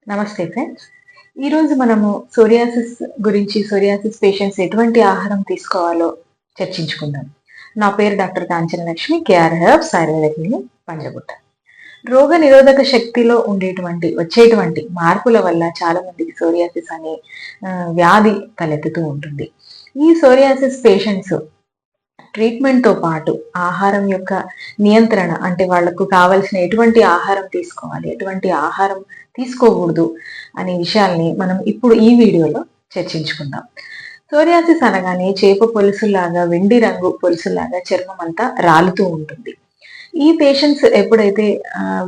నమస్తే ఫ్రెండ్స్. ఈరోజు మనము సోరియాసిస్ పేషెంట్స్ ఎటువంటి ఆహారం తీసుకోవాలో చర్చించుకుందాం. నా పేరు doctor Kanchana Lakshmi, KR herbs Ayurveda clinic, Panjagutta. రోగ నిరోధక శక్తిలో వచ్చేటువంటి మార్పుల వల్ల చాలా మందికి సోరియాసిస్ అనే వ్యాధి తలెత్తుతూ ఉంటుంది. ఈ సోరియాసిస్ పేషెంట్స్ ట్రీట్మెంట్‌తో పాటు ఆహారం యొక్క నియంత్రణ, అంటే వాళ్ళకు కావాల్సిన ఎటువంటి ఆహారం తీసుకోవాలి, ఎటువంటి ఆహారం తీసుకోకూడదు అనే విషయాల్ని మనం ఇప్పుడు ఈ వీడియోలో చర్చించుకుందాం. సోరియాసిస్ అనగానే చేప పొలుసులాగా, వెండి రంగు పొలుసులాగా చర్మం అంతా రాలుతూ ఉంటుంది. ఈ పేషెంట్స్ ఎప్పుడైతే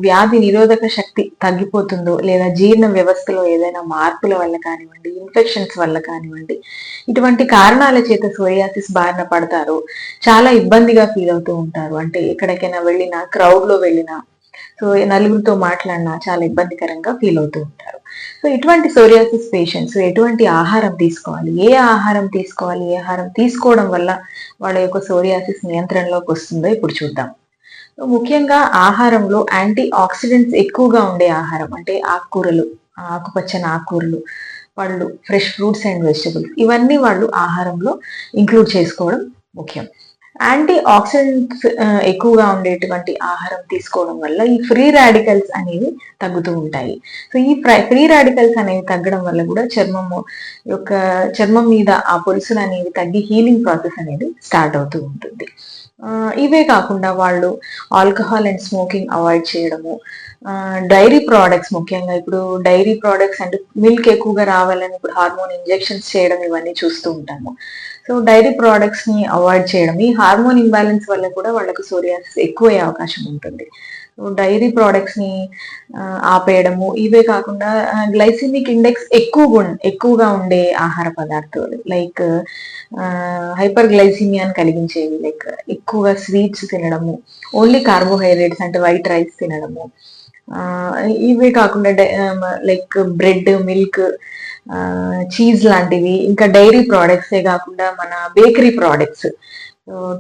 వ్యాధి నిరోధక శక్తి తగ్గిపోతుందో, లేదా జీర్ణ వ్యవస్థలో ఏదైనా మార్పుల వల్ల కానివ్వండి, ఇన్ఫెక్షన్స్ వల్ల కానివ్వండి, ఇటువంటి కారణాల చేత సోరియాసిస్ బారిన పడతారో చాలా ఇబ్బందిగా ఫీల్ అవుతూ ఉంటారు. అంటే ఎక్కడికైనా వెళ్ళినా, క్రౌడ్ లో వెళ్ళినా, సో నలుగురితో మాట్లాడినా చాలా ఇబ్బందికరంగా ఫీల్ అవుతూ ఉంటారు. సో ఇటువంటి సోరియాసిస్ పేషెంట్స్ ఎటువంటి ఆహారం తీసుకోవాలి, ఏ ఆహారం తీసుకోవాలి, ఏ ఆహారం తీసుకోవడం వల్ల వాళ్ళ యొక్క సోరియాసిస్ నియంత్రణలోకి వస్తుందో ఇప్పుడు చూద్దాం. ముఖ్యంగా ఆహారంలో యాంటీ ఆక్సిడెంట్స్ ఎక్కువగా ఉండే ఆహారం, అంటే ఆకుకూరలు, ఆకుపచ్చని ఆకుకూరలు, పళ్ళు, ఫ్రెష్ ఫ్రూట్స్ అండ్ వెజిటబుల్స్, ఇవన్నీ వాళ్ళు ఆహారంలో ఇంక్లూడ్ చేసుకోవడం ముఖ్యం. యాంటీ ఆక్సిడెంట్స్ ఎక్కువగా ఉండేటువంటి ఆహారం తీసుకోవడం వల్ల ఈ ఫ్రీ రాడికల్స్ అనేవి తగ్గుతూ ఉంటాయి. సో ఈ ఫ్రీ రాడికల్స్ అనేవి తగ్గడం వల్ల కూడా చర్మం మీద ఆ పొలుసులు అనేవి తగ్గి హీలింగ్ ప్రాసెస్ అనేది స్టార్ట్ అవుతూ ఉంటుంది. ఇవే కాకుండా వాళ్ళు ఆల్కహాల్ అండ్ స్మోకింగ్ అవాయిడ్ చేయడము, డైరీ ప్రోడక్ట్స్, ముఖ్యంగా ఇప్పుడు డైరీ ప్రోడక్ట్స్ అంటే మిల్క్ ఎక్కువగా రావాలని ఇప్పుడు హార్మోన్ ఇంజెక్షన్స్ చేయడం, ఇవన్నీ చూస్తూ ఉంటాము. సో డైరీ ప్రోడక్ట్స్ ని అవాయిడ్ చేయడం, ఈ హార్మోన్ ఇంబ్యాలెన్స్ వల్ల కూడా వాళ్ళకు సోరియాసిస్ ఎక్కువయ్యే అవకాశం ఉంటుంది. డైరీ ప్రోడక్ట్స్ ని ఆపేయడము, ఇవే కాకుండా గ్లైసిమిక్ ఇండెక్స్ ఎక్కువగా ఉండే ఆహార పదార్థాలు, లైక్ హైపర్ గ్లైసిమియాని కలిగించేవి, లైక్ ఎక్కువగా స్వీట్స్ తినడము, ఓన్లీ కార్బోహైడ్రేట్స్ అంటే వైట్ రైస్ తినడము, ఇవే కాకుండా లైక్ బ్రెడ్, మిల్క్, చీజ్ లాంటివి, ఇంకా డైరీ ప్రోడక్ట్సే కాకుండా మన బేకరీ ప్రోడక్ట్స్,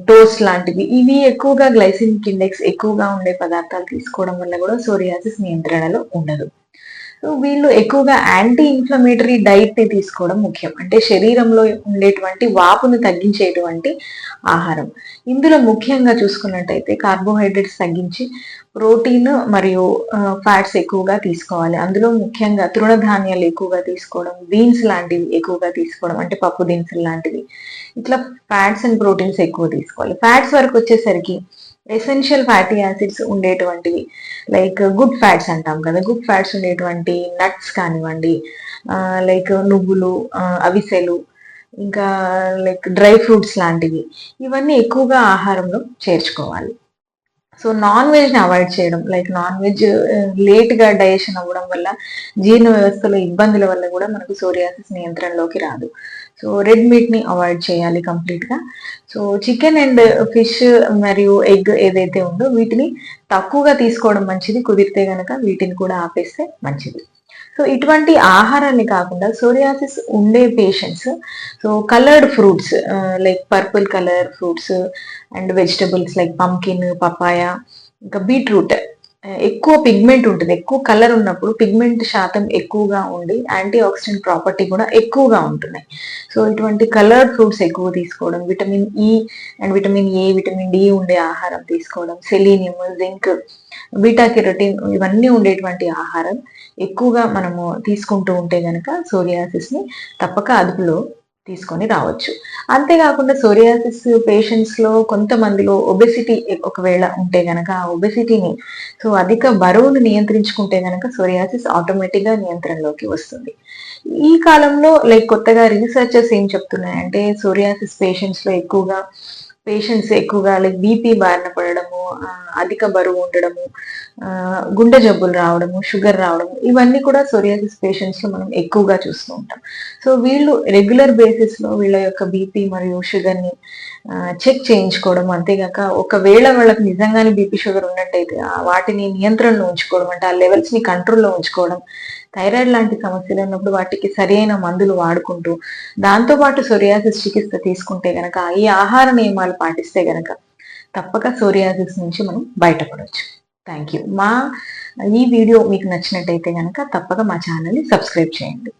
టోస్ట్ లాంటివి, ఇవి ఎక్కువగా గ్లైసిమిక్ ఇండెక్స్ ఎక్కువగా ఉండే పదార్థాలు తీసుకోవడం వల్ల కూడా సోరియాసిస్ నియంత్రణలో ఉండదు. సో వీళ్ళు ఎక్కువగా యాంటీ ఇన్ఫ్లమేటరీ డైట్ ని తీసుకోవడం ముఖ్యం, అంటే శరీరంలో ఉండేటువంటి వాపును తగ్గించేటువంటి ఆహారం. ఇందులో ముఖ్యంగా చూసుకున్నట్టయితే కార్బోహైడ్రేట్స్ తగ్గించి ప్రోటీన్ మరియు ఫ్యాట్స్ ఎక్కువగా తీసుకోవాలి. అందులో ముఖ్యంగా తృణధాన్యాలు ఎక్కువగా తీసుకోవడం, బీన్స్ లాంటివి ఎక్కువగా తీసుకోవడం, అంటే పప్పు దినుసులు లాంటివి, ఇట్లా ఫ్యాట్స్ అండ్ ప్రోటీన్స్ ఎక్కువ తీసుకోవాలి. ఫ్యాట్స్ వరకు వచ్చేసరికి ఎసెన్షియల్ ఫ్యాటీ యాసిడ్స్ ఉండేటువంటివి, లైక్ గుడ్ ఫ్యాట్స్ అంటాం కదా, గుడ్ ఫ్యాట్స్ ఉండేటువంటి నట్స్ కానివ్వండి, లైక్ నువ్వులు, అవిసెలు, ఇంకా లైక్ డ్రై ఫ్రూట్స్ లాంటివి, ఇవన్నీ ఎక్కువగా ఆహారంలో చేర్చుకోవాలి. సో నాన్ వెజ్ ని అవాయిడ్ చేయడం, లైక్ నాన్ వెజ్ లేట్ గా డైజెషన్ అవ్వడం వల్ల, జీర్ణ వ్యవస్థలో ఇబ్బందుల వల్ల కూడా మనకు సోరియాసిస్ నియంత్రణలోకి రాదు. సో రెడ్ మీట్ ని అవాయిడ్ చేయాలి కంప్లీట్ గా. సో చికెన్ అండ్ ఫిష్ మరియు ఎగ్ ఏదైతే ఉందో వీటిని తక్కువగా తీసుకోవడం మంచిది, కుదిరితే గనక వీటిని కూడా ఆపేస్తే మంచిది. సో ఇటువంటి ఆహారాన్ని కాకుండా సోరియాసిస్ ఉండే patients so coloured fruits, like purple colour fruits and vegetables like pumpkin, papaya, ఇంకా బీట్రూట్, ఎక్కువ పిగ్మెంట్ ఉంటుంది, ఎక్కువ కలర్ ఉన్నప్పుడు పిగ్మెంట్ శాతం ఎక్కువగా ఉండి యాంటీ ఆక్సిడెంట్ ప్రాపర్టీ కూడా ఎక్కువగా ఉంటున్నాయి. సో ఇటువంటి కలర్డ్ ఫ్రూట్స్ ఎక్కువ తీసుకోవడం, vitamin E and vitamin A, vitamin D ఉండే ఆహారం తీసుకోవడం, సెలీనియం, జింక్, బీటా కెరోటిన్, ఇవన్నీ ఉండేటువంటి ఆహారం ఎక్కువగా మనము తీసుకుంటూ ఉంటే గనక సోరియాసిస్ ని తప్పక అదుపులో తీసుకొని రావచ్చు. అంతేకాకుండా సోరియాసిస్ పేషెంట్స్ లో కొంతమందిలో ఒబెసిటీ ఒకవేళ ఉంటే గనక ఆ ఒబెసిటీని, సో అధిక బరువును నియంత్రించుకుంటే గనక సోరియాసిస్ ఆటోమేటిక్ గా నియంత్రణలోకి వస్తుంది. ఈ కాలంలో లైక్ కొత్తగా రీసెర్చర్స్ ఏం చెప్తున్నాయంటే సోరియాసిస్ పేషెంట్స్ ఎక్కువగా లైక్ బీపీ బారిన పడడము, అధిక బరువు ఉండడము, గుండె జబ్బులు రావడము, షుగర్ రావడము, ఇవన్నీ కూడా సోరియాసిస్ పేషెంట్స్ లో మనం ఎక్కువగా చూస్తూ ఉంటాం. సో వీళ్ళు రెగ్యులర్ బేసిస్ లో వీళ్ళ యొక్క బీపీ మరియు షుగర్ ని చెక్ చేయించుకోవడం, అంతేగాక ఒకవేళ వాళ్ళకి నిజంగానే బీపీ షుగర్ ఉన్నట్టయితే వాటిని నియంత్రణలో ఉంచుకోవడం, అంటే ఆ లెవెల్స్ ని కంట్రోల్లో ఉంచుకోవడం, థైరాయిడ్ లాంటి సమస్యలు ఉన్నప్పుడు వాటికి సరైన మందులు వాడుకుంటూ దాంతో పాటు సోరియాసిస్ చికిత్స తీసుకుంటే గనక, ఈ ఆహార నియమాలు పాటిస్తే గనక తప్పక సోరియాసిస్ నుంచి మనం బయటపడవచ్చు. Thank you. ఈ వీడియో మీకు నచ్చినట్టయితే కనుక తప్పక మా ఛానల్ని సబ్స్క్రైబ్ చేయండి.